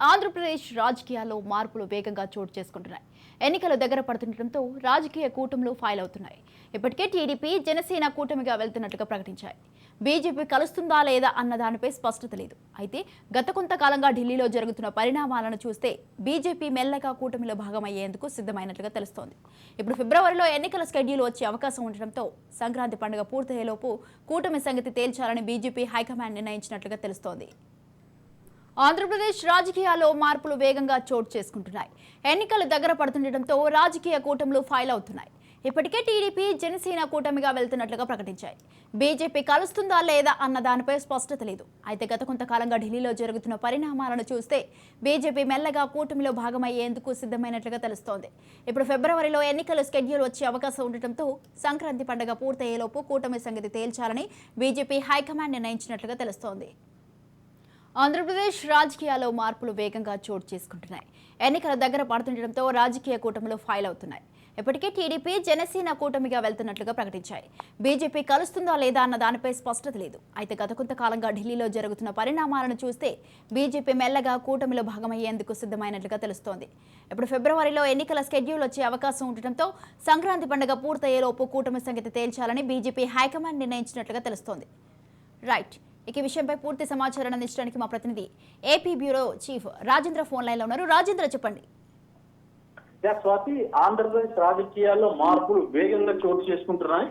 ఆంధ్రప్రదేశ్ రాజకీయాల్లో మార్పులు వేగంగా చోటు చేసుకుంటున్నాయి. ఎన్నికలు దగ్గర పడుతుండటంతో రాజకీయ కూటములు ఫైల్ అవుతున్నాయి. ఇప్పటికే టీడీపీ, జనసేన కూటమిగా వెళ్తున్నట్టుగా ప్రకటించాయి. బీజేపీ కలుస్తుందా లేదా అన్న దానిపై స్పష్టత లేదు. అయితే గత కొంతకాలంగా ఢిల్లీలో జరుగుతున్న పరిణామాలను చూస్తే బీజేపీ మెల్లగా కూటమిలో భాగమయ్యేందుకు సిద్ధమైనట్లుగా తెలుస్తోంది. ఇప్పుడు ఫిబ్రవరిలో ఎన్నికల షెడ్యూల్ వచ్చే అవకాశం ఉండటంతో సంక్రాంతి పండుగ పూర్తయ్యేలోపు కూటమి సంగతి తేల్చాలని బీజేపీ హైకమాండ్ నిర్ణయించినట్లుగా తెలుస్తోంది. ఆంధ్రప్రదేశ్ రాజకీయాల్లో మార్పులు వేగంగా చోటు చేసుకుంటున్నాయి. ఎన్నికలు దగ్గర పడుతుండటంతో రాజకీయ కూటములు ఫైల్ అవుతున్నాయి. ఇప్పటికే టీడీపీ, జనసేన కూటమిగా వెళ్తున్నట్లుగా ప్రకటించాయి. బీజేపీ కలుస్తుందా లేదా అన్న దానిపై స్పష్టత లేదు. అయితే గత కొంతకాలంగా ఢిల్లీలో జరుగుతున్న పరిణామాలను చూస్తే బీజేపీ మెల్లగా కూటమిలో భాగమయ్యేందుకు సిద్ధమైనట్లుగా తెలుస్తోంది. ఇప్పుడు ఫిబ్రవరిలో ఎన్నికల షెడ్యూల్ వచ్చే అవకాశం ఉండటంతో సంక్రాంతి పండుగ పూర్తయ్యేలోపు కూటమి సంగతి తేల్చాలని బీజేపీ హైకమాండ్ నిర్ణయించినట్లుగా తెలుస్తోంది. ఆంధ్రప్రదేశ్ రాజకీయాల్లో మార్పులు వేగంగా చోటు చేసుకుంటున్నాయి. ఎన్నికల దగ్గర పడుతుండటంతో రాజకీయ కూటములు ఫైల్ అవుతున్నాయి. ఇప్పటికే టీడీపీ, జనసేన కూటమిగా వెళ్తున్నట్లుగా ప్రకటించాయి. బీజేపీ కలుస్తుందా లేదా అన్న దానిపై స్పష్టత లేదు. అయితే గత కొంతకాలంగా ఢిల్లీలో జరుగుతున్న పరిణామాలను చూస్తే బీజేపీ మెల్లగా కూటమిలో భాగమయ్యేందుకు సిద్ధమైనట్లుగా తెలుస్తోంది. ఇప్పుడు ఫిబ్రవరిలో ఎన్నికల షెడ్యూల్ వచ్చే అవకాశం ఉండటంతో సంక్రాంతి పండుగ పూర్తయ్యేలోపు కూటమి సంగతి తేల్చాలని బీజేపీ హైకమాండ్ నిర్ణయించినట్లుగా తెలుస్తోంది. రైట్, ఈ విషయంపై పూర్తి సమాచారం అందించడానికి మా ప్రతినిధి AP bureau chief Rajendra phone line లో ఉన్నారు. రాజేంద్ర, చెప్పండి. స్వాతి, ఆంధ్రప్రదేశ్ రాజకీయాల్లో మార్పులు వేగంగా చోటు చేసుకుంటున్నాయి.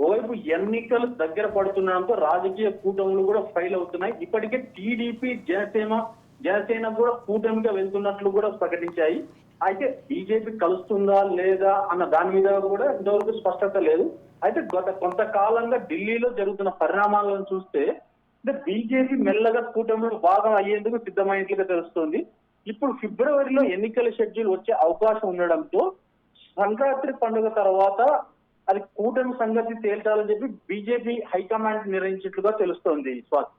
ఓవైపు ఎన్నికలు దగ్గర పడుతుండడంతో రాజకీయ కూటములు కూడా ఫైల్ అవుతున్నాయి. ఇప్పటికే టీడీపీ, జనసేన కూడా కూటమిగా వెళ్తున్నట్లు కూడా ప్రకటించాయి. అయితే బీజేపీ కలుస్తుందా లేదా అన్న దాని మీద కూడా ఇంతవరకు స్పష్టత లేదు. అయితే గత కొంతకాలంగా ఢిల్లీలో జరుగుతున్న పరిణామాలను చూస్తే బీజేపీ మెల్లగా కూటమిలో భాగం అయ్యేందుకు సిద్ధమైనట్లుగా తెలుస్తోంది. ఇప్పుడు ఫిబ్రవరిలో ఎన్నికల షెడ్యూల్ వచ్చే అవకాశం ఉండడంతో సంక్రాంతి పండుగ తర్వాత అది కూటమి సంగతి తేల్చాలని చెప్పి బీజేపీ హైకమాండ్ నిర్ణయించినట్లుగా తెలుస్తోంది. స్వాతి,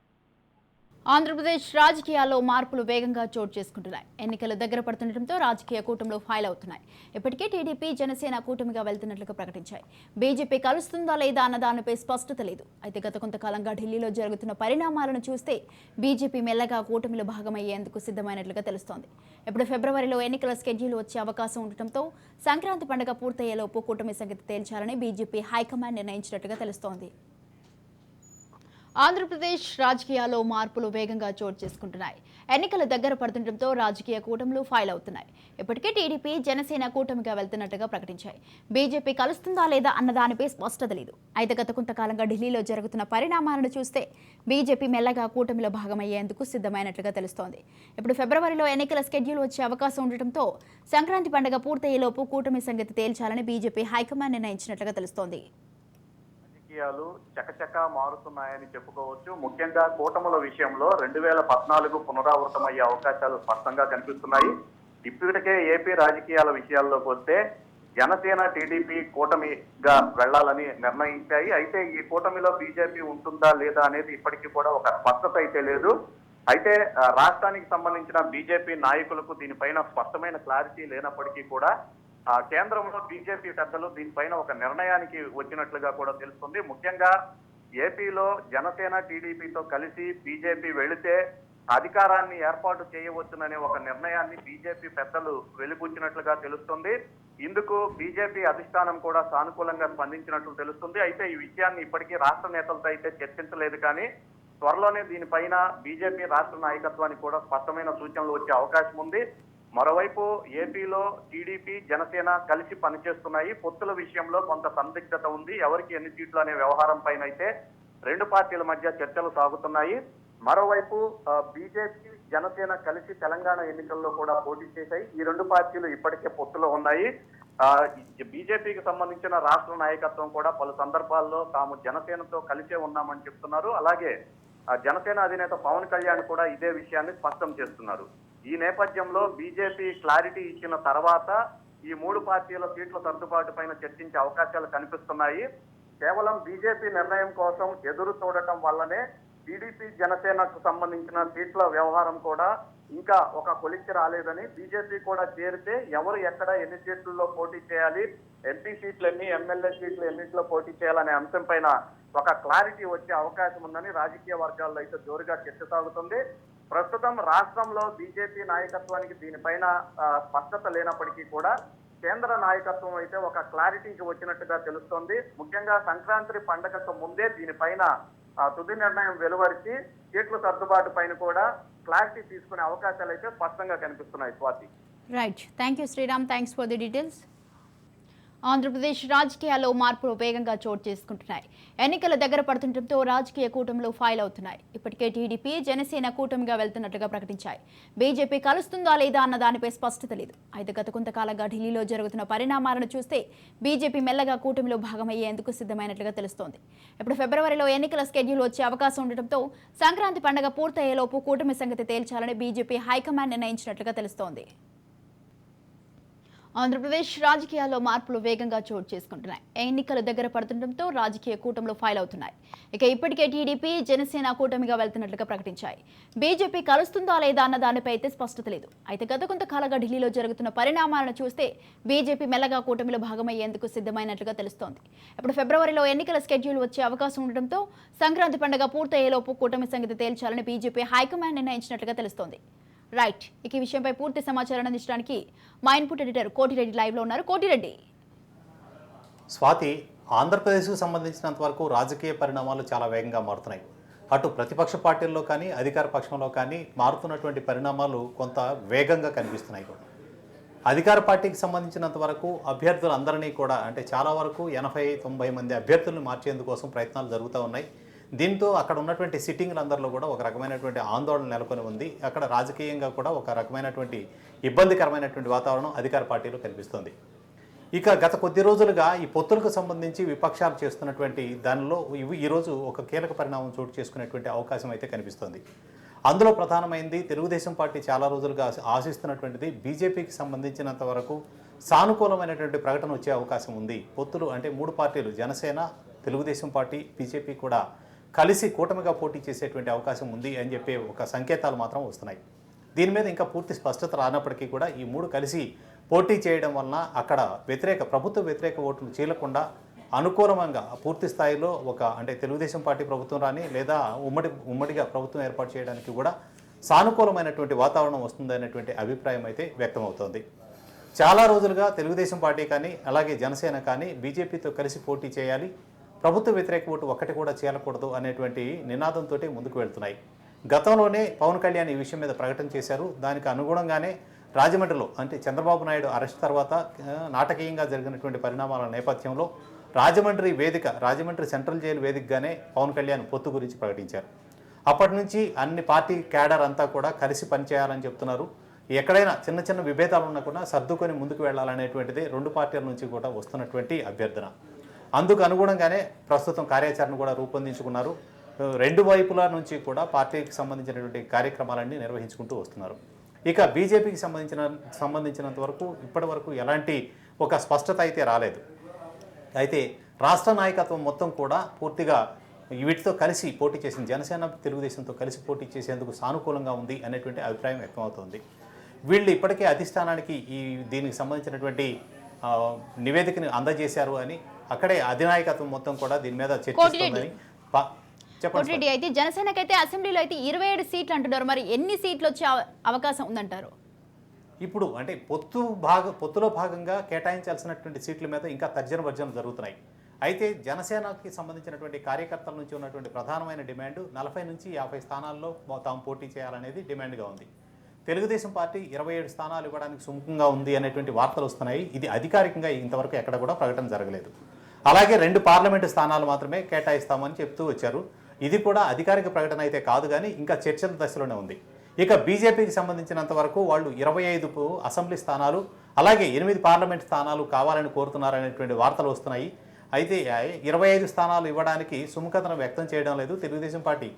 ఆంధ్రప్రదేశ్ రాజకీయాల్లో మార్పులు వేగంగా చోటు చేసుకుంటున్నాయి. ఎన్నికలు దగ్గర పడుతుండటంతో రాజకీయ కూటమిలో ఫైల్ అవుతున్నాయి. ఇప్పటికే టీడీపీ, జనసేన కూటమిగా వెళ్తున్నట్లుగా ప్రకటించాయి. బీజేపీ కలుస్తుందా లేదా అన్న దానిపై స్పష్టత లేదు. అయితే గత కొంతకాలంగా ఢిల్లీలో జరుగుతున్న పరిణామాలను చూస్తే బీజేపీ మెల్లగా కూటమిలో భాగమయ్యేందుకు సిద్ధమైనట్లుగా తెలుస్తోంది. ఇప్పుడు ఫిబ్రవరిలో ఎన్నికల షెడ్యూల్ వచ్చే అవకాశం ఉండటంతో సంక్రాంతి పండుగ పూర్తయ్యేలోపు కూటమి సంగతి తేల్చాలని బీజేపీ హైకమాండ్ నిర్ణయించినట్టుగా తెలుస్తోంది. ఆంధ్రప్రదేశ్ రాజకీయాల్లో మార్పులు వేగంగా చోటు చేసుకుంటున్నాయి. ఎన్నికలు దగ్గర పడుతుండటంతో రాజకీయ కూటములు ఫైల్ అవుతున్నాయి. ఇప్పటికే టీడీపీ, జనసేన కూటమిగా వెళ్తున్నట్టుగా ప్రకటించాయి. బీజేపీ కలుస్తుందా లేదా అన్న దానిపై స్పష్టత లేదు. అయితే గత కొంతకాలంగా ఢిల్లీలో జరుగుతున్న పరిణామాలను చూస్తే బీజేపీ మెల్లగా కూటమిలో భాగమయ్యేందుకు సిద్ధమైనట్లుగా తెలుస్తోంది. ఇప్పుడు ఫిబ్రవరిలో ఎన్నికల షెడ్యూల్ వచ్చే అవకాశం ఉండటంతో సంక్రాంతి పండుగ పూర్తయ్యేలోపు కూటమి సంగతి తేల్చాలని బీజేపీ హైకమాండ్ నిర్ణయించినట్లుగా తెలుస్తోంది. రాజకీయాలు చకచకా మారుతున్నాయని చెప్పుకోవచ్చు. ముఖ్యంగా కూటముల విషయంలో 2014 పునరావృతమయ్యే అవకాశాలు స్పష్టంగా కనిపిస్తున్నాయి. ఇప్పటికే ఏపీ రాజకీయాల విషయాల్లోకి వస్తే జనసేన, టీడీపీ కూటమిగా వెళ్లాలని నిర్ణయించాయి. అయితే ఈ కూటమిలో బీజేపీ ఉంటుందా లేదా అనేది ఇప్పటికీ కూడా ఒక స్పష్టత అయితే లేదు. అయితే రాష్ట్రానికి సంబంధించిన బీజేపీ నాయకులకు దీనిపైన స్పష్టమైన క్లారిటీ లేనప్పటికీ కూడా కేంద్రంలో బీజేపీ పెద్దలు దీనిపైన ఒక నిర్ణయానికి వచ్చినట్లుగా కూడా తెలుస్తుంది. ముఖ్యంగా ఏపీలో జనసేన, టీడీపీతో కలిసి బీజేపీ వెళితే అధికారాన్ని ఏర్పాటు చేయవచ్చుననే ఒక నిర్ణయాన్ని బీజేపీ పెద్దలు వెలిబుచ్చినట్లుగా తెలుస్తుంది. ఇందుకు బీజేపీ అధిష్టానం కూడా సానుకూలంగా స్పందించినట్లు తెలుస్తుంది. అయితే ఈ విషయాన్ని ఇప్పటికీ రాష్ట్ర నేతలతో అయితే చర్చించలేదు. కానీ త్వరలోనే దీనిపైన బీజేపీ రాష్ట్ర నాయకత్వానికి కూడా స్పష్టమైన సూచనలు వచ్చే అవకాశం ఉంది. మరోవైపు ఏపీలో టీడీపీ, జనసేన కలిసి పనిచేస్తున్నాయి. పొత్తుల విషయంలో కొంత సందిగ్ధత ఉంది. ఎవరికి ఎన్ని సీట్లు అనే వ్యవహారం పైన అయితే రెండు పార్టీల మధ్య చర్చలు సాగుతున్నాయి. మరోవైపు బీజేపీ, జనసేన కలిసి తెలంగాణ ఎన్నికల్లో కూడా పోటీ చేశాయి. ఈ రెండు పార్టీలు ఇప్పటికే పొత్తులో ఉన్నాయి. బీజేపీకి సంబంధించిన రాష్ట్ర నాయకత్వం కూడా పలు సందర్భాల్లో తాము జనసేనతో కలిసే ఉన్నామని చెప్తున్నారు. అలాగే జనసేన అధినేత పవన్ కళ్యాణ్ కూడా ఇదే విషయాన్ని స్పష్టం చేస్తున్నారు. ఈ నేపథ్యంలో బీజేపీ క్లారిటీ ఇచ్చిన తర్వాత ఈ మూడు పార్టీల సీట్ల సర్దుబాటు పైన చర్చించే అవకాశాలు కనిపిస్తున్నాయి. కేవలం బీజేపీ నిర్ణయం కోసం ఎదురు చూడటం వల్లనే టీడీపీ, జనసేనకు సంబంధించిన సీట్ల వ్యవహారం కూడా ఇంకా ఒక కొలిక్కి రాలేదని, బీజేపీ కూడా చేరితే ఎవరు ఎక్కడ ఎన్ని సీట్లలో పోటీ చేయాలి, ఎంపీ సీట్లు ఎన్ని, ఎమ్మెల్యే సీట్లు ఎన్నింటిలో పోటీ చేయాలనే అంశం పైన ఒక క్లారిటీ వచ్చే అవకాశం ఉందని రాజకీయ వర్గాల్లో అయితే జోరుగా చర్చ సాగుతుంది. ప్రస్తుతం రాష్ట్రంలో బీజేపీ నాయకత్వానికి దీనిపైన స్పష్టత లేనప్పటికీ కూడా కేంద్ర నాయకత్వం అయితే ఒక క్లారిటీకి వచ్చినట్టుగా తెలుస్తోంది. ముఖ్యంగా సంక్రాంతి పండగకు ముందే దీనిపైన తుది నిర్ణయం వెలువరిచి సీట్ల సర్దుబాటు పైన కూడా క్లారిటీ తీసుకునే అవకాశాలు అయితే స్పష్టంగా కనిపిస్తున్నాయి. Swati. Right, thank you Sriram, thanks for the details. Andhra Pradesh రాజకీయాల్లో మార్పులు వేగంగా చోటు చేసుకుంటున్నాయి. ఎన్నికల దగ్గర పడుతుండటంతో రాజకీయ కూటములు ఫైల్ అవుతున్నాయి. ఇప్పటికే టీడీపీ జనసేన కూటమిగా వెళ్తున్నట్లుగా ప్రకటించాయి. బీజేపీ కలుస్తుందా లేదా అన్న దానిపై స్పష్టత లేదు. అయితే గత కొంతకాలంగా ఢిల్లీలో జరుగుతున్న పరిణామాలను చూస్తే బీజేపీ మెల్లగా కూటమిలో భాగమయ్యేందుకు సిద్ధమైనట్లుగా తెలుస్తోంది. ఇప్పుడు ఫిబ్రవరిలో ఎన్నికల స్కెడ్యూల్ వచ్చే అవకాశం ఉండటంతో సంక్రాంతి పండుగ పూర్తయ్యేలోపు కూటమి సంగతి తేల్చాలని బీజేపీ హైకమాండ్ నిర్ణయించినట్లుగా తెలుస్తోంది. ఆంధ్రప్రదేశ్ రాజకీయాల్లో మార్పులు వేగంగా చోటు చేసుకుంటున్నాయి. ఎన్నికలు దగ్గర పడుతుండటంతో రాజకీయ కూటములు ఫైల్ అవుతున్నాయి. ఇక ఇప్పటికే టీడీపీ జనసేన కూటమిగా వెళ్తున్నట్లుగా ప్రకటించాయి. బీజేపీ కలుస్తుందా లేదా అన్న దానిపై అయితే స్పష్టత లేదు. అయితే గత కొంతకాలంగా ఢిల్లీలో జరుగుతున్న పరిణామాలను చూస్తే బీజేపీ మెల్లగా కూటమిలో భాగమయ్యేందుకు సిద్ధమైనట్లుగా తెలుస్తోంది. ఇప్పుడు ఫిబ్రవరిలో ఎన్నికల స్కెడ్యూల్ వచ్చే అవకాశం ఉండటంతో సంక్రాంతి పండుగ పూర్తయ్యేలోపు కూటమి సంగతి తేల్చాలని బీజేపీ హైకమాండ్ నిర్ణయించినట్లుగా తెలుస్తోంది. రైట్, ఇక ఈ విషయంపై పూర్తి సమాచారం అందించడానికి మా ఇన్పుట్ ఎడిటర్ కోటిరెడ్డి లైవ్లో ఉన్నారు. కోటిరెడ్డి. స్వాతి, ఆంధ్రప్రదేశ్కు సంబంధించినంత వరకు రాజకీయ పరిణామాలు చాలా వేగంగా మారుతున్నాయి. అటు ప్రతిపక్ష పార్టీల్లో కానీ అధికార పక్షంలో కానీ మారుతున్నటువంటి పరిణామాలు కొంత వేగంగా కనిపిస్తున్నాయి. అధికార పార్టీకి సంబంధించినంత వరకు అభ్యర్థులందరినీ కూడా అంటే చాలా వరకు 80-90 మంది అభ్యర్థులను మార్చేందుకోసం ప్రయత్నాలు జరుగుతూ ఉన్నాయి. దీంతో అక్కడ ఉన్నటువంటి సిట్టింగ్లందరిలో కూడా ఒక రకమైనటువంటి ఆందోళన నెలకొని ఉంది. అక్కడ రాజకీయంగా కూడా ఒక రకమైనటువంటి ఇబ్బందికరమైనటువంటి వాతావరణం అధికార పార్టీలో కనిపిస్తుంది. ఇక గత కొద్ది రోజులుగా ఈ పొత్తులకు సంబంధించి విపక్షాలు చేస్తున్నటువంటి దానిలో ఈరోజు ఒక కీలక పరిణామం చోటు చేసుకునేటువంటి అవకాశం అయితే కనిపిస్తుంది. అందులో ప్రధానమైంది తెలుగుదేశం పార్టీ చాలా రోజులుగా ఆశిస్తున్నటువంటిది బీజేపీకి సంబంధించినంత వరకు సానుకూలమైనటువంటి ప్రకటన వచ్చే అవకాశం ఉంది. పొత్తులు అంటే 3 పార్టీలు జనసేన, తెలుగుదేశం పార్టీ, బీజేపీ కూడా కలిసి కూటమిగా పోటీ చేసేటువంటి అవకాశం ఉంది అని చెప్పే ఒక సంకేతాలు మాత్రం వస్తున్నాయి. దీని మీద ఇంకా పూర్తి స్పష్టత రానప్పటికీ కూడా ఈ 3 కలిసి పోటీ చేయడం వలన అక్కడ ప్రభుత్వ వ్యతిరేక ఓట్లు చీలకుండా అనుకూలంగా పూర్తి స్థాయిలో అంటే తెలుగుదేశం పార్టీ ప్రభుత్వం రాని లేదా ఉమ్మడిగా ప్రభుత్వం ఏర్పాటు చేయడానికి కూడా సానుకూలమైనటువంటి వాతావరణం వస్తుందనేటువంటి అభిప్రాయం అయితే వ్యక్తమవుతోంది. చాలా రోజులుగా తెలుగుదేశం పార్టీ కానీ అలాగే జనసేన కానీ బీజేపీతో కలిసి పోటీ చేయాలి, ప్రభుత్వ వ్యతిరేక ఓటు ఒక్కటి కూడా చేయకూడదు అనేటువంటి నినాదంతో ముందుకు వెళ్తున్నాయి. గతంలోనే పవన్ కళ్యాణ్ ఈ విషయం మీద ప్రకటన చేశారు. దానికి అనుగుణంగానే రాజమండ్రిలో అంటే చంద్రబాబు నాయుడు అరెస్ట్ తర్వాత నాటకీయంగా జరిగినటువంటి పరిణామాల నేపథ్యంలో రాజమండ్రి సెంట్రల్ జైలు వేదికగానే పవన్ కళ్యాణ్ పొత్తు గురించి ప్రకటించారు. అప్పటి నుంచి అన్ని పార్టీ క్యాడర్ అంతా కూడా కలిసి పనిచేయాలని చెప్తున్నారు. ఎక్కడైనా చిన్న చిన్న విభేదాలు ఉన్నా కూడా సర్దుకొని ముందుకు వెళ్ళాలనేటువంటిది 2 పార్టీల నుంచి కూడా వస్తున్నటువంటి అభ్యర్థన. అందుకు అనుగుణంగానే ప్రస్తుతం కార్యాచరణ కూడా రూపొందించుకున్నారు. 2 వైపుల నుంచి కూడా పార్టీకి సంబంధించినటువంటి కార్యక్రమాలన్నీ నిర్వహించుకుంటూ వస్తున్నారు. ఇక బీజేపీకి సంబంధించినంత వరకు ఇప్పటి వరకు ఎలాంటి ఒక స్పష్టత అయితే రాలేదు. అయితే రాష్ట్ర నాయకత్వం మొత్తం కూడా పూర్తిగా వీటితో కలిసి పోటీ చేసింది. జనసేన తెలుగుదేశంతో కలిసి పోటీ చేసేందుకు సానుకూలంగా ఉంది అనేటువంటి అభిప్రాయం వ్యక్తమవుతోంది. వీళ్ళు ఇప్పటికే అధిష్టానానికి దీనికి సంబంధించినటువంటి నివేదికను అందజేశారు అని అక్కడే అధినాయకత్వం మొత్తం కూడా దీని మీద చర్చిస్తుందని చెప్పండి. అయితే జనసేనకైతే అసెంబ్లీలో అయితే 27 సీట్లు అంటున్నారు. మరి ఎన్ని సీట్లు వచ్చే అవకాశం ఉందంటారు? ఇప్పుడు అంటే పొత్తులో భాగంగా కేటాయించాల్సినటువంటి సీట్ల మీద ఇంకా తర్జన భర్జన జరుగుతున్నాయి. అయితే జనసేనకి సంబంధించినటువంటి కార్యకర్తల నుంచి ఉన్నటువంటి ప్రధానమైన డిమాండ్ 40 నుంచి 50 స్థానాల్లో తాము పోటీ చేయాలనేది డిమాండ్గా ఉంది. తెలుగుదేశం పార్టీ 27 స్థానాలు ఇవ్వడానికి సుముఖంగా ఉంది అనేటువంటి వార్తలు వస్తున్నాయి. ఇది అధికారికంగా ఇంతవరకు ఎక్కడ కూడా ప్రకటన జరగలేదు. అలాగే 2 పార్లమెంటు స్థానాలు మాత్రమే కేటాయిస్తామని చెప్తూ వచ్చారు. ఇది కూడా అధికారిక ప్రకటన అయితే కాదు, కానీ ఇంకా చర్చల దశలోనే ఉంది. ఇక బీజేపీకి సంబంధించినంత వరకు వాళ్ళు 25 అసెంబ్లీ స్థానాలు అలాగే 8 పార్లమెంట్ స్థానాలు కావాలని కోరుతున్నారనేటువంటి వార్తలు వస్తున్నాయి. అయితే 25 స్థానాలు ఇవ్వడానికి సుముఖతను వ్యక్తం చేయడం లేదు తెలుగుదేశం పార్టీ.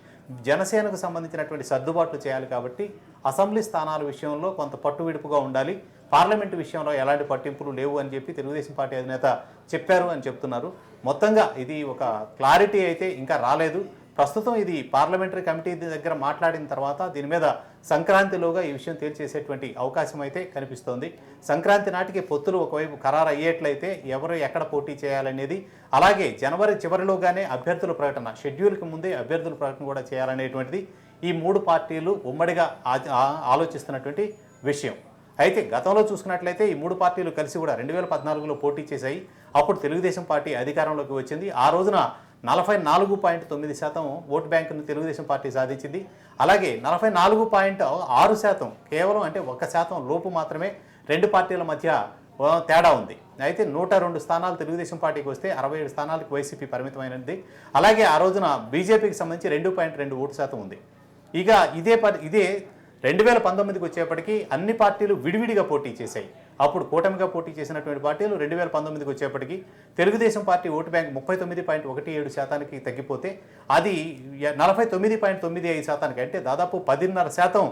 జనసేనకు సంబంధించినటువంటి సర్దుబాట్లు చేయాలి కాబట్టి అసెంబ్లీ స్థానాల విషయంలో కొంత పట్టు విడుపుగా ఉండాలి, పార్లమెంటు విషయంలో ఎలాంటి పట్టింపులు లేవు అని చెప్పి తెలుగుదేశం పార్టీ అధినేత చెప్పారు అని చెప్తున్నారు. మొత్తంగా ఇది ఒక క్లారిటీ అయితే ఇంకా రాలేదు. ప్రస్తుతం ఇది పార్లమెంటరీ కమిటీ దగ్గర మాట్లాడిన తర్వాత దీని మీద సంక్రాంతిలోగా ఈ విషయం తేల్చేసేటువంటి అవకాశం అయితే కనిపిస్తోంది. సంక్రాంతి నాటికి పొత్తులు ఒకవైపు ఖరారు అయ్యేట్లయితే ఎవరు ఎక్కడ పోటీ చేయాలనేది, అలాగే జనవరి చివరిలోగానే అభ్యర్థుల ప్రకటన, షెడ్యూల్కి ముందే అభ్యర్థుల ప్రకటన కూడా చేయాలనేటువంటిది ఈ మూడు పార్టీలు ఉమ్మడిగా ఆలోచిస్తున్నటువంటి విషయం. అయితే గతంలో చూసుకున్నట్లయితే ఈ మూడు పార్టీలు కలిసి కూడా 2014లో పోటీ చేశాయి. అప్పుడు తెలుగుదేశం పార్టీ అధికారంలోకి వచ్చింది. ఆ రోజున 44.9% ఓటు బ్యాంకును తెలుగుదేశం పార్టీ సాధించింది. అలాగే 44.6% కేవలం అంటే 1% లోపు మాత్రమే రెండు పార్టీల మధ్య తేడా ఉంది. అయితే 102 స్థానాలు తెలుగుదేశం పార్టీకి వస్తే 67 స్థానాలకు వైసీపీ పరిమితమైనది. అలాగే ఆ రోజున బీజేపీకి సంబంధించి 2.2 ఓటు శాతం ఉంది. ఇక ఇదే 2019కి వచ్చేప్పటికీ అన్ని పార్టీలు విడివిడిగా పోటీ చేశాయి. అప్పుడు కూటమిగా పోటీ చేసినటువంటి పార్టీలు 2019కి వచ్చేప్పటికీ తెలుగుదేశం పార్టీ ఓటు బ్యాంక్ 39.17% తగ్గిపోతే అది 49.95% అంటే దాదాపు 10.5%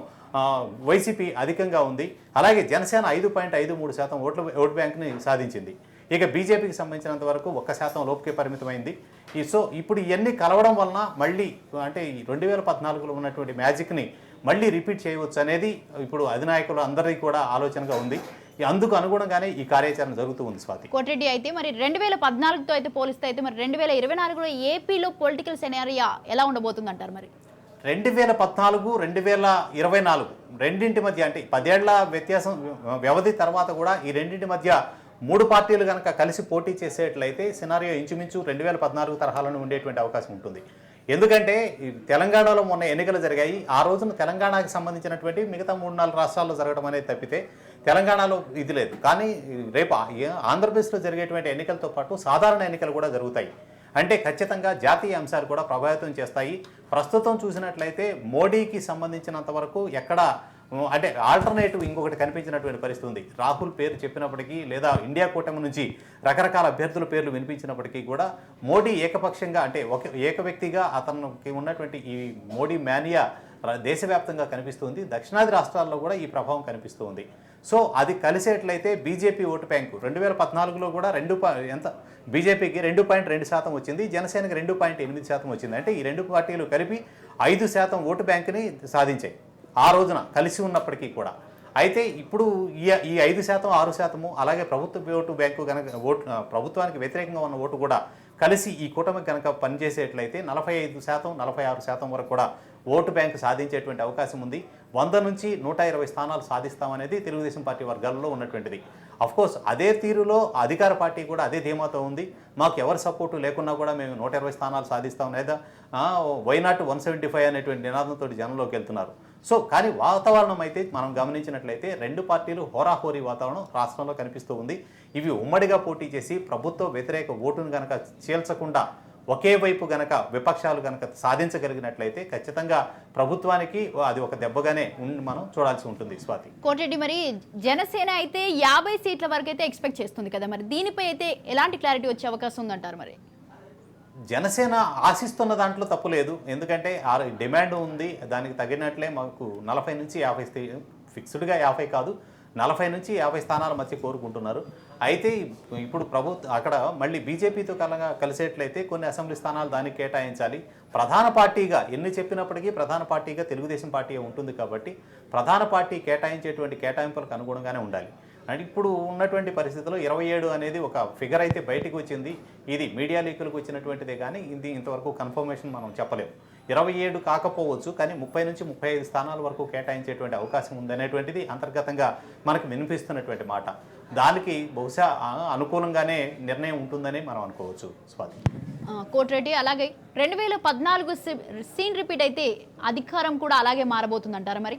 వైసీపీ అధికంగా ఉంది. అలాగే జనసేన 5.53% ఓటు బ్యాంక్ని సాధించింది. ఇక బీజేపీకి సంబంధించినంత వరకు 1% లోపుకే పరిమితమైంది. సో ఇప్పుడు ఇవన్నీ కలవడం వలన మళ్ళీ అంటే 2014లో ఉన్నటువంటి మ్యాజిక్ని మళ్ళీ రిపీట్ చేయవచ్చు అనేది ఇప్పుడు అధినాయకులు అందరికీ కూడా ఆలోచనగా ఉంది. అందుకు అనుగుణంగానే ఈ కార్యాచరణ జరుగుతూ ఉంది. స్వాతి కోటిరెడ్డి, అయితే మరి 2014తో అయితే పోలిస్తే అయితే మరి 2024లో ఏపీలో పొలిటికల్ సెనారియా ఎలా ఉండబోతుంది అంటారు? మరి 2014, 2024 రెండింటి మధ్య అంటే 10 ఏళ్ల వ్యవధి తర్వాత కూడా ఈ రెండింటి మధ్య మూడు పార్టీలు కనుక కలిసి పోటీ చేసేట్లయితే సినారియో ఇంచుమించు 2014 తరహాలోనే ఉండేటువంటి అవకాశం ఉంటుంది. ఎందుకంటే తెలంగాణలో మొన్న ఎన్నికలు జరిగాయి. ఆ రోజున తెలంగాణకి సంబంధించినటువంటి మిగతా 3-4 రాష్ట్రాల్లో జరగడం అనేది తప్పితే తెలంగాణలో ఇది లేదు. కానీ రేపు ఆంధ్రప్రదేశ్లో జరిగేటువంటి ఎన్నికలతో పాటు సాధారణ ఎన్నికలు కూడా జరుగుతాయి. అంటే ఖచ్చితంగా జాతీయ అంశాలు కూడా ప్రభావితం చేస్తాయి. ప్రస్తుతం చూసినట్లయితే మోడీకి సంబంధించినంత వరకు ఎక్కడ అంటే ఆల్టర్నేటివ్ ఇంకొకటి కనిపించినటువంటి పరిస్థితి ఉంది. రాహుల్ పేరు చెప్పినప్పటికీ లేదా ఇండియా కూటమి నుంచి రకరకాల అభ్యర్థుల పేర్లు వినిపించినప్పటికీ కూడా మోడీ ఏకపక్షంగా అంటే ఏక వ్యక్తిగా అతనికి ఉన్నటువంటి ఈ మోడీ మేనియా దేశవ్యాప్తంగా కనిపిస్తుంది. దక్షిణాది రాష్ట్రాల్లో కూడా ఈ ప్రభావం కనిపిస్తుంది. సో అది కలిసేట్లయితే బీజేపీ ఓటు బ్యాంకు 2014లో కూడా బీజేపీకి 2.2% వచ్చింది, జనసేనకి 2.8% వచ్చింది. అంటే ఈ రెండు పార్టీలు కలిపి 5% ఓటు బ్యాంకుని సాధించాయి ఆ రోజున కలిసి ఉన్నప్పటికీ కూడా. అయితే ఇప్పుడు ఈ 5%, 6% అలాగే ప్రభుత్వ ఓటు బ్యాంకు కనుక ప్రభుత్వానికి వ్యతిరేకంగా ఉన్న ఓటు కూడా కలిసి ఈ కూటమికి కనుక పనిచేసేట్లయితే 45%, 46% వరకు కూడా ఓటు బ్యాంకు సాధించేటువంటి అవకాశం ఉంది. 100 నుంచి 120 స్థానాలు సాధిస్తామనేది తెలుగుదేశం పార్టీ వర్గాల్లో ఉన్నటువంటిది. అఫ్కోర్స్ అదే తీరులో అధికార పార్టీ కూడా అదే ధీమాతో ఉంది. మాకు ఎవరి సపోర్టు లేకున్నా కూడా మేము 120 స్థానాలు సాధిస్తాం లేదా వైనాట్ 175 అనేటువంటి నినాదంతో జనంలోకి వెళ్తున్నారు. సో కానీ వాతావరణం అయితే మనం గమనించినట్లయితే రెండు పార్టీలు హోరాహోరీ వాతావరణం రాష్ట్రంలో కనిపిస్తూ ఉంది. ఇవి ఉమ్మడిగా పోటీ చేసి ప్రభుత్వ వ్యతిరేక ఓటును కనుక చీల్చకుండా ఒకే వైపు గనక విపక్షాలు గనక సాధించగలిగినట్లయితే ఖచ్చితంగా ప్రభుత్వానికి అది ఒక దెబ్బగానే మనం చూడాల్సి ఉంటుంది. స్వాతి, కోటిరెడ్డి, మరి జనసేన అయితే 50 సీట్ల వరకు అయితే ఎక్స్పెక్ట్ చేస్తుంది కదా, మరి దీనిపై అయితే ఎలాంటి క్లారిటీ వచ్చే అవకాశం ఉందంటారు? మరి జనసేన ఆశిస్తున్న దాంట్లో తప్పు లేదు. ఎందుకంటే డిమాండ్ ఉంది, దానికి తగినట్లే మాకు 40 నుంచి 50 ఫిక్స్డ్గా 50 కాదు 40 నుంచి 50 స్థానాల మధ్య కోరుకుంటున్నారు. అయితే ఇప్పుడు అక్కడ మళ్ళీ బీజేపీతో కలిసేట్లయితే కొన్ని అసెంబ్లీ స్థానాలు దానికి కేటాయించాలి. ప్రధాన పార్టీగా ఎన్ని చెప్పినప్పటికీ ప్రధాన పార్టీగా తెలుగుదేశం పార్టీ ఉంటుంది కాబట్టి ప్రధాన పార్టీ కేటాయించేటువంటి కేటాయింపులకు అనుగుణంగానే ఉండాలి. అంటే ఇప్పుడు ఉన్నటువంటి పరిస్థితుల్లో 27 అనేది ఒక ఫిగర్ అయితే బయటకు వచ్చింది. ఇది మీడియా లీకులకు వచ్చినటువంటిదే కానీ ఇది ఇంతవరకు కన్ఫర్మేషన్ మనం చెప్పలేము. 27 కాకపోవచ్చు, కానీ 30 నుంచి 35 స్థానాల వరకు కేటాయించేటువంటి అవకాశం ఉందనేటువంటిది అంతర్గతంగా మనకు వినిపిస్తున్నటువంటి మాట. దానికి బహుశా అనుకూలంగానే నిర్ణయం ఉంటుందని మనం అనుకోవచ్చు. స్వాతి, కోటిరెడ్డి, అలాగే 2014 సీన్ రిపీట్ అయితే అధికారం కూడా అలాగే మారబోతుందంటారా? మరి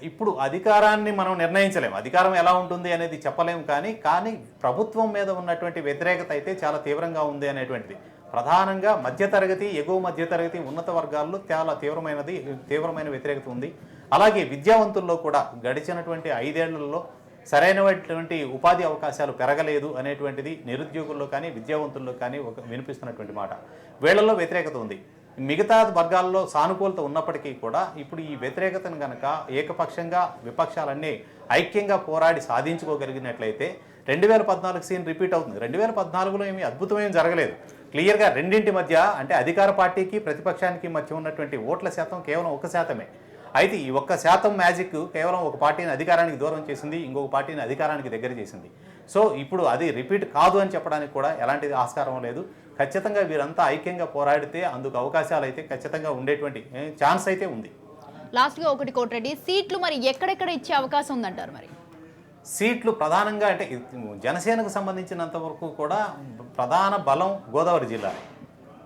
ఇప్పుడు అధికారాన్ని మనం నిర్ణయించలేము, అధికారం ఎలా ఉంటుంది అనేది చెప్పలేము. కానీ ప్రభుత్వం మీద ఉన్నటువంటి వ్యతిరేకత అయితే చాలా తీవ్రంగా ఉంది అనేటువంటిది. ప్రధానంగా మధ్యతరగతి, ఎగువ మధ్యతరగతి, ఉన్నత వర్గాల్లో చాలా తీవ్రమైన వ్యతిరేకత ఉంది. అలాగే విద్యావంతుల్లో కూడా గడిచినటువంటి 5 ఏళ్లలో సరైనటువంటి ఉపాధి అవకాశాలు పెరగలేదు అనేటువంటిది నిరుద్యోగుల్లో కానీ విద్యావంతుల్లో కానీ వినిపిస్తున్నటువంటి మాట. వీళ్లలో వ్యతిరేకత ఉంది. మిగతా వర్గాల్లో సానుకూలత ఉన్నప్పటికీ కూడా ఇప్పుడు ఈ వ్యతిరేకతను కనుక ఏకపక్షంగా విపక్షాలన్నీ ఐక్యంగా పోరాడి సాధించుకోగలిగినట్లయితే 2014 సీన్ రిపీట్ అవుతుంది. 2014లో ఏమీ అద్భుతమేం జరగలేదు. క్లియర్గా రెండింటి మధ్య అంటే అధికార పార్టీకి ప్రతిపక్షానికి మధ్య ఉన్నటువంటి ఓట్ల శాతం కేవలం 1%. అయితే ఈ 1% మ్యాజిక్ కేవలం ఒక పార్టీని అధికారానికి దూరం చేసింది, ఇంకొక పార్టీని అధికారానికి దగ్గర చేసింది. సో ఇప్పుడు అది రిపీట్ కాదు అని చెప్పడానికి కూడా ఎలాంటి ఆస్కారం లేదు. ఖచ్చితంగా వీరంతా ఐక్యంగా పోరాడితే అందుకు అవకాశాలు అయితే ఖచ్చితంగా ఉండేటువంటి ఛాన్స్ అయితే ఉంది. లాస్ట్గా ఒకటి కోటిరెడ్డి, సీట్లు మరి ఎక్కడెక్కడ ఇచ్చే అవకాశం ఉందంటారు? మరి సీట్లు ప్రధానంగా అంటే జనసేనకు సంబంధించినంత వరకు కూడా ప్రధాన బలం గోదావరి జిల్లా.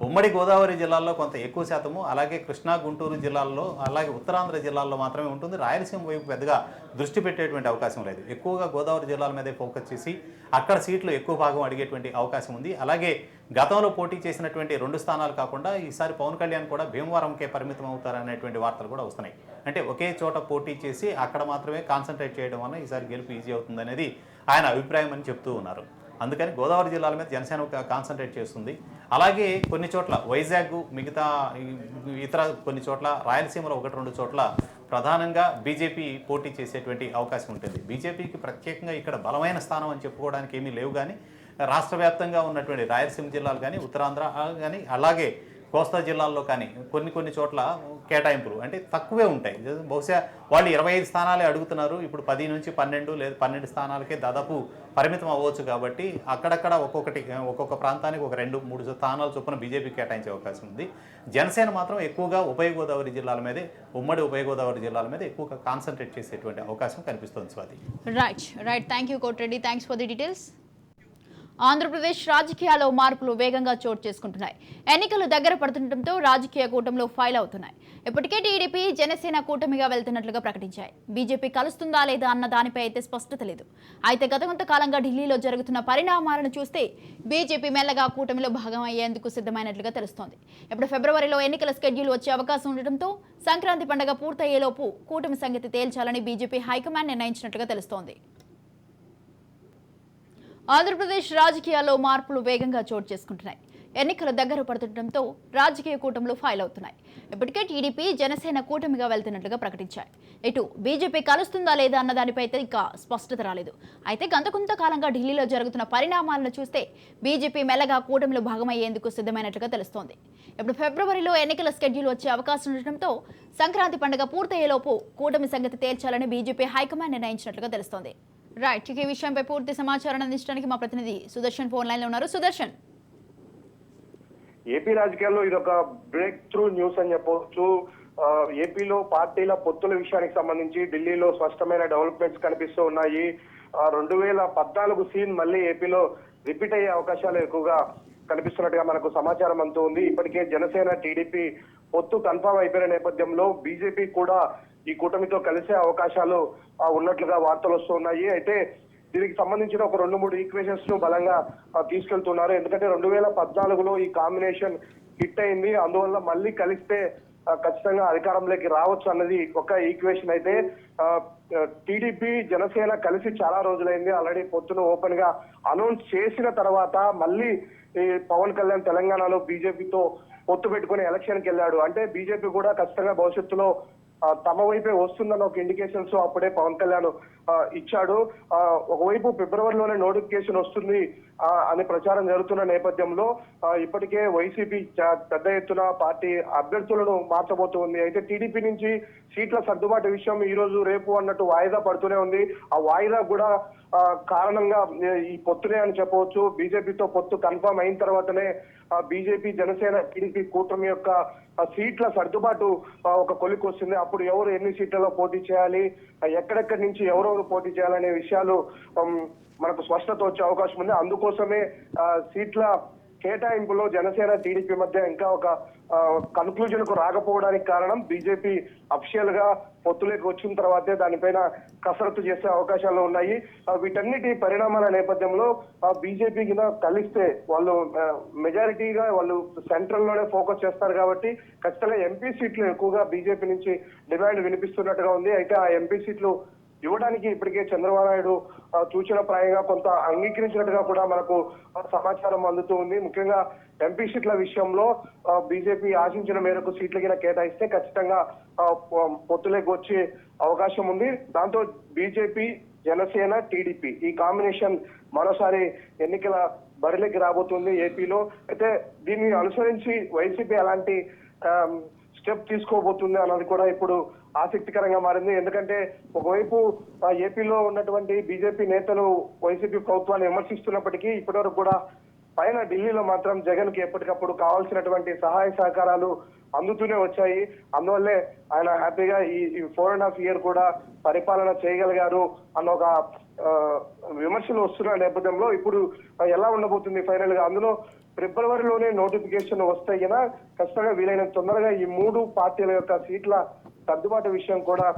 ఉమ్మడి గోదావరి జిల్లాల్లో కొంత ఎక్కువ శాతము, అలాగే కృష్ణా గుంటూరు జిల్లాల్లో, అలాగే ఉత్తరాంధ్ర జిల్లాల్లో మాత్రమే ఉంటుంది. రాయలసీమ వైపు పెద్దగా దృష్టి పెట్టేటువంటి అవకాశం లేదు. ఎక్కువగా గోదావరి జిల్లాల మీదే ఫోకస్ చేసి అక్కడ సీట్లు ఎక్కువ భాగం అడిగేటువంటి అవకాశం ఉంది. అలాగే గతంలో పోటీ చేసినటువంటి 2 స్థానాలు కాకుండా ఈసారి పవన్ కళ్యాణ్ కూడా భీమవరంకే పరిమితం అవుతారనేటువంటి వార్తలు కూడా వస్తున్నాయి. అంటే ఒకే చోట పోటీ చేసి అక్కడ మాత్రమే కాన్సన్ట్రేట్ చేయడం వల్ల ఈసారి గెలుపు ఈజీ అవుతుందనేది ఆయన అభిప్రాయం అని చెప్తూ ఉన్నారు. అందుకని గోదావరి జిల్లాల మీద జనసేన కాన్సన్ట్రేట్ చేస్తుంది. అలాగే కొన్ని చోట్ల వైజాగ్, మిగతా ఇతర కొన్ని చోట్ల రాయలసీమలో 1-2 చోట్ల ప్రధానంగా బీజేపీ పోటీ చేసేటువంటి అవకాశం ఉంటుంది. బీజేపీకి ప్రత్యేకంగా ఇక్కడ బలమైన స్థానం అని చెప్పుకోవడానికి ఏమీ లేవు, కానీ రాష్ట్ర వ్యాప్తంగా ఉన్నటువంటి రాయలసీమ జిల్లాలు కానీ, ఉత్తరాంధ్ర కానీ, అలాగే కోస్తా జిల్లాల్లో కానీ కొన్ని చోట్ల కేటాయింపులు అంటే తక్కువే ఉంటాయి. బహుశా వాళ్ళు 25 స్థానాలే అడుగుతున్నారు. ఇప్పుడు 10 నుంచి 12 లేదా 12 స్థానాలకే దాదాపు పరిమితం అవ్వచ్చు. కాబట్టి అక్కడక్కడ ఒక్కొక్క ప్రాంతానికి 2-3 స్థానాల చొప్పున బీజేపీ కేటాయించే అవకాశం ఉంది. జనసేన మాత్రం ఎక్కువగా ఉభయ గోదావరి జిల్లాల మీదే, ఉమ్మడి ఉభయ గోదావరి జిల్లాల మీద ఎక్కువగా కాన్సన్ట్రేట్ చేసేటువంటి అవకాశం కనిపిస్తుంది. Swathi. Right. Thank you Koti Reddy. Thanks for the details. Andhra Pradesh రాజకీయాల్లో మార్పులు వేగంగా చోటు చేసుకుంటున్నాయి. ఎన్నికలు దగ్గర పడుతుండటంతో రాజకీయ కూటమిలో ఫైల్ అవుతున్నాయి. ఇప్పటికే టీడీపీ, జనసేన కూటమిగా వెళ్తున్నట్లుగా ప్రకటించాయి. బీజేపీ కలుస్తుందా లేదా అన్న దానిపై అయితే స్పష్టత లేదు. అయితే గత కొంతకాలంగా ఢిల్లీలో జరుగుతున్న పరిణామాలను చూస్తే బీజేపీ మెల్లగా కూటమిలో భాగం అయ్యేందుకు సిద్ధమైనట్లుగా తెలుస్తోంది. ఇప్పుడు ఫిబ్రవరిలో ఎన్నికల షెడ్యూల్ వచ్చే అవకాశం ఉండటంతో సంక్రాంతి పండుగ పూర్తయ్యేలోపు కూటమి సంగతి తేల్చాలని బీజేపీ హైకమాండ్ నిర్ణయించినట్లుగా తెలుస్తోంది. ఆంధ్రప్రదేశ్ రాజకీయాల్లో మార్పులు వేగంగా చోటు చేసుకుంటున్నాయి. ఎన్నికలు దగ్గర పడుతుండటంతో రాజకీయ కూటములు ఫైల్ అవుతున్నాయి. ఇప్పటికే టీడీపీ, జనసేన కూటమిగా వెళ్తున్నట్లుగా ప్రకటించాయి. ఇటు బీజేపీ కలుస్తుందా లేదా అన్న దానిపై అయితే ఇంకా స్పష్టత రాలేదు. అయితే గత కొంతకాలంగా ఢిల్లీలో జరుగుతున్న పరిణామాలను చూస్తే బీజేపీ మెల్లగా కూటమిలో భాగమయ్యేందుకు సిద్ధమైనట్లుగా తెలుస్తోంది. ఇప్పుడు ఫిబ్రవరిలో ఎన్నికల షెడ్యూల్ వచ్చే అవకాశం ఉండటంతో సంక్రాంతి పండుగ పూర్తయ్యేలోపు కూటమి సంగతి తేల్చాలని బీజేపీ హైకమాండ్ నిర్ణయించినట్లుగా తెలుస్తోంది. రైట్. ఈ విషయంపై పూర్తి సమాచారాన్ని అందించడానికి మా ప్రతినిధి సుదర్శన్ ఫోన్ లైన్ లో ఉన్నారు. సుదర్శన్, ఏపీ రాజకీయాల్లో ఇదొక బ్రేక్ త్రూ న్యూస్ అని చెప్పవచ్చు. ఏపీలో పార్టీల పొత్తుల విషయానికి సంబంధించి ఢిల్లీలో స్పష్టమైన డెవలప్మెంట్స్ కనిపిస్తూ ఉన్నాయి. 2014 సీన్ మళ్ళీ ఏపీలో రిపీట్ అయ్యే అవకాశాలు ఎక్కువగా కనిపిస్తున్నట్టుగా మనకు సమాచారం అంతూ ఉంది. ఇప్పటికే జనసేన, టీడీపీ పొత్తు కన్ఫర్మ్ అయిపోయిన నేపథ్యంలో బీజేపీ కూడా ఈ కూటమితో కలిసే అవకాశాలు ఉన్నట్లుగా వార్తలు వస్తున్నాయి. అయితే దీనికి సంబంధించిన ఒక 2-3 ఈక్వేషన్స్ ను బలంగా తీసుకెళ్తున్నారు. ఎందుకంటే 2014లో ఈ కాంబినేషన్ హిట్ అయింది. అందువల్ల మళ్ళీ కలిస్తే ఖచ్చితంగా అధికారంలోకి రావచ్చు అన్నది ఒక ఈక్వేషన్. అయితే టీడీపీ, జనసేన కలిసి చాలా రోజులైంది. ఆల్రెడీ పొత్తును ఓపెన్ గా అనౌన్స్ చేసిన తర్వాత మళ్ళీ పవన్ కళ్యాణ్ తెలంగాణలో బీజేపీతో పొత్తు పెట్టుకుని ఎలక్షన్ కి వెళ్ళాడు. అంటే బీజేపీ కూడా ఖచ్చితంగా భవిష్యత్తులో తమ వైపే వస్తుందన్న ఒక ఇండికేషన్స్ అప్పుడే పవన్ కళ్యాణ్ ఇచ్చాడు. ఒకవైపు ఫిబ్రవరిలోనే నోటిఫికేషన్ వస్తుంది అని ప్రచారం జరుగుతున్న నేపథ్యంలో ఇప్పటికే వైసీపీ పెద్ద ఎత్తున పార్టీ అభ్యర్థులను మార్చబోతుంది. అయితే టీడీపీ నుంచి సీట్ల సర్దుబాటు విషయం ఈ రోజు రేపు అన్నట్టు వాయిదా పడుతూనే ఉంది. ఆ వాయిదా కూడా కారణంగా ఈ పొత్తునే అని చెప్పవచ్చు. బీజేపీతో పొత్తు కన్ఫర్మ్ అయిన తర్వాతనే బీజేపీ, జనసేన, టీడీపీ కూటమి యొక్క సీట్ల సర్దుబాటు ఒక కొలికి వస్తుంది. అప్పుడు ఎవరు ఎన్ని సీట్లలో పోటీ చేయాలి, ఎక్కడెక్కడి నుంచి ఎవరెవరు పోటీ చేయాలనే విషయాలు మనకు స్పష్టత వచ్చే అవకాశం ఉంది. అందుకోసమే సీట్ల కేటాయింపులో జనసేన, టీడీపీ మధ్య ఇంకా ఒక కన్క్లూజన్ కు రాకపోవడానికి కారణం బీజేపీ అఫిషియల్ గా పొత్తులోకి వచ్చిన తర్వాతే దానిపైన కసరత్తు చేసే అవకాశాలు ఉన్నాయి. వీటన్నిటి పరిణామాల నేపథ్యంలో బీజేపీ కింద కలిస్తే వాళ్ళు మెజారిటీగా వాళ్ళు సెంట్రల్ లోనే ఫోకస్ చేస్తారు కాబట్టి ఖచ్చితంగా ఎంపీ సీట్లు ఎక్కువగా బీజేపీ నుంచి డిమాండ్ వినిపిస్తున్నట్టుగా ఉంది. అయితే ఆ ఎంపీ సీట్లు ఇవ్వడానికి ఇప్పటికే చంద్రబాబు నాయుడు సూచనప్రాయంగా కొంత అంగీకరించినట్టుగా కూడా మనకు సమాచారం అందుతూ ఉంది. ముఖ్యంగా ఎంపీ సీట్ల విషయంలో బీజేపీ ఆశించిన మేరకు సీట్ల కింద కేటాయిస్తే ఖచ్చితంగా పొత్తులోకి వచ్చే అవకాశం ఉంది. దాంతో బీజేపీ, జనసేన, టీడీపీ ఈ కాంబినేషన్ మరోసారి ఎన్నికల బరిలోకి రాబోతుంది ఏపీలో. అయితే దీన్ని అనుసరించి వైసీపీ ఎలాంటి స్టెప్ తీసుకోబోతుంది అన్నది కూడా ఇప్పుడు ఆసక్తికరంగా మారింది. ఎందుకంటే ఒకవైపు ఏపీలో ఉన్నటువంటి బీజేపీ నేతలు వైసీపీ ప్రభుత్వాన్ని విమర్శిస్తున్నప్పటికీ ఇప్పటివరకు కూడా పైన ఢిల్లీలో మాత్రం జగన్ కి ఎప్పటికప్పుడు కావాల్సినటువంటి సహాయ సహకారాలు అందుతూనే వచ్చాయి. అందువల్లే ఆయన హ్యాపీగా ఈ 4.5 years కూడా పరిపాలన చేయగలిగారు అన్న ఒక విమర్శలు వస్తున్న నేపథ్యంలో ఇప్పుడు ఎలా ఉండబోతుంది ఫైనల్ గా, అందులో ఫిబ్రవరిలోనే నోటిఫికేషన్ వస్తే అయినా ఖచ్చితంగా వీలైనంత తొందరగా ఈ 3 పార్టీల యొక్క సీట్ల సర్దుబాటు విషయం కూడా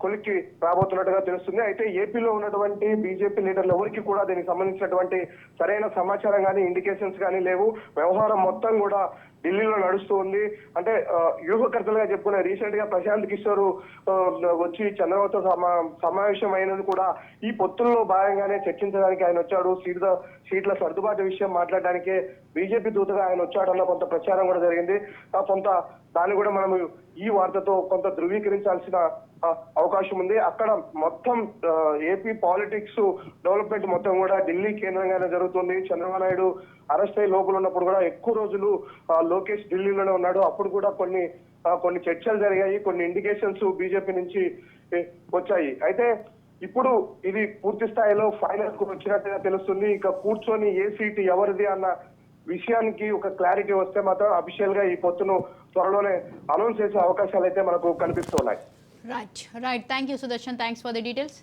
కొలిక్కి రాబోతున్నట్టుగా తెలుస్తుంది. అయితే ఏపీలో ఉన్నటువంటి బీజేపీ లీడర్లు ఎవరికి కూడా దీనికి సంబంధించినటువంటి సరైన సమాచారం కానీ ఇండికేషన్స్ కానీ లేవు. వ్యవహారం మొత్తం కూడా ఢిల్లీలో నడుస్తూ ఉంది. అంటే వ్యూహకర్తలుగా చెప్పుకునే రీసెంట్ గా ప్రశాంత్ కిషోర్ వచ్చి చంద్రబాబుతో సమావేశం అయినది కూడా ఈ పొత్తుల్లో భాగంగానే చర్చించడానికి ఆయన వచ్చాడు. సీట్ల సర్దుబాటు విషయం మాట్లాడడానికే బీజేపీ దూతగా ఆయన వచ్చాడన్న కొంత ప్రచారం కూడా జరిగింది. కొంత దాన్ని కూడా మనం ఈ వార్తతో కొంత ధృవీకరించాల్సిన అవకాశం ఉంది. అక్కడ మొత్తం ఏపీ పాలిటిక్స్ డెవలప్మెంట్ మొత్తం కూడా ఢిల్లీ కేంద్రంగానే జరుగుతుంది. చంద్రబాబు నాయుడు అరెస్ట్ అయ్యి లోపల ఉన్నప్పుడు కూడా ఎక్కువ రోజులు లోకేష్ ఢిల్లీలోనే ఉన్నాడు. అప్పుడు కూడా కొన్ని చర్చలు జరిగాయి, కొన్ని ఇండికేషన్స్ బీజేపీ నుంచి వచ్చాయి. అయితే ఇప్పుడు ఇది పూర్తి స్థాయిలో ఫైనల్ కు వచ్చినట్టుగా తెలుస్తుంది. ఇక కూర్చొని ఏ సీటు ఎవరిది అన్న విషయానికి ఒక క్లారిటీ వస్తే మాత్రం అఫీషియల్ గా ఈ పొత్తును త్వరలోనే అనౌన్స్ చేసే అవకాశాలు అయితే మనకు కనిపిస్తున్నాయి. Right. Thank you Sudarshan. Thanks for the details.